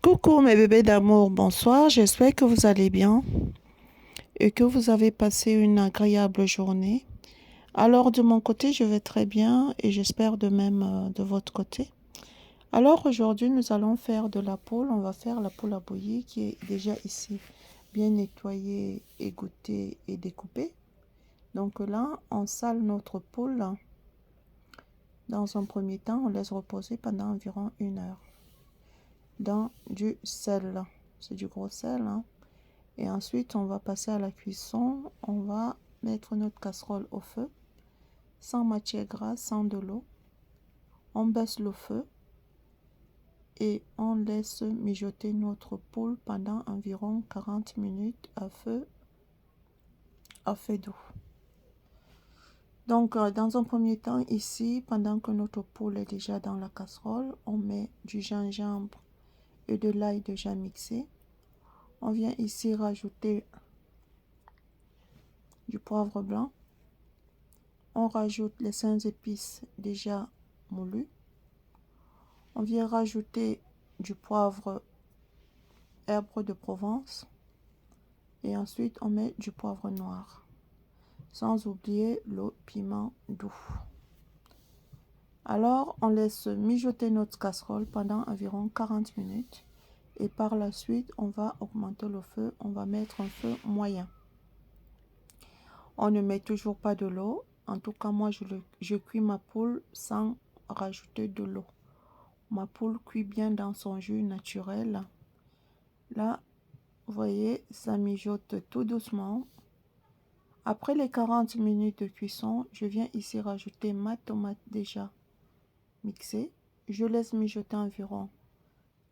Coucou mes bébés d'amour, bonsoir, j'espère que vous allez bien et que vous avez passé une agréable journée. Alors de mon côté, je vais très bien et j'espère de même de votre côté. Alors aujourd'hui, nous allons faire de la poule, on va faire la poule à bouillir qui est déjà ici bien nettoyée, égouttée et découpée. Donc là, on sale notre poule. Dans un premier temps, on laisse reposer pendant environ 1 heure dans du sel. C'est du gros sel, hein. Et ensuite, on va passer à la cuisson. On va mettre notre casserole au feu, sans matière grasse, sans de l'eau. On baisse le feu et on laisse mijoter notre poule pendant environ 40 minutes à feu doux. Donc, dans un premier temps, ici, pendant que notre poule est déjà dans la casserole, on met du gingembre et de l'ail déjà mixé. On vient ici rajouter du poivre blanc. On rajoute les 5 épices déjà moulues. On vient rajouter du poivre herbe de Provence. Et ensuite, on met du poivre noir. Sans oublier le piment doux. Alors, on laisse mijoter notre casserole pendant environ 40 minutes. Et par la suite, on va augmenter le feu. On va mettre un feu moyen. On ne met toujours pas de l'eau. En tout cas, moi, je cuis ma poule sans rajouter de l'eau. Ma poule cuit bien dans son jus naturel. Là, vous voyez, ça mijote tout doucement. Après les 40 minutes de cuisson, je viens ici rajouter ma tomate déjà mixée. Je laisse mijoter environ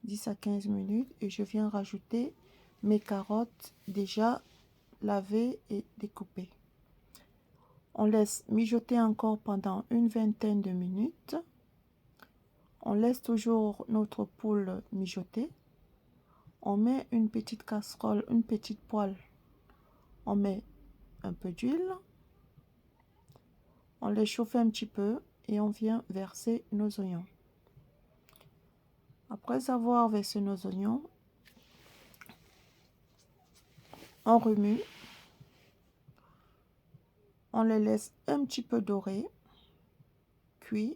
10 à 15 minutes et je viens rajouter mes carottes déjà lavées et découpées. On laisse mijoter encore pendant une vingtaine de minutes. On laisse toujours notre poule mijoter. On met une petite casserole, une petite poêle. On met un peu d'huile. On les chauffe un petit peu et on vient verser nos oignons. Après avoir versé nos oignons, on remue. On les laisse un petit peu dorer, cuits.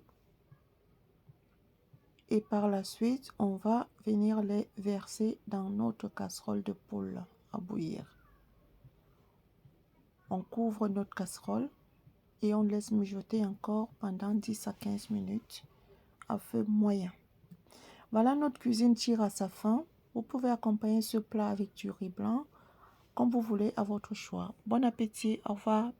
Et par la suite, on va venir les verser dans notre casserole de poule à bouillir. On couvre notre casserole et on laisse mijoter encore pendant 10 à 15 minutes à feu moyen. Voilà, notre cuisine tire à sa fin. Vous pouvez accompagner ce plat avec du riz blanc, comme vous voulez, à votre choix. Bon appétit, au revoir.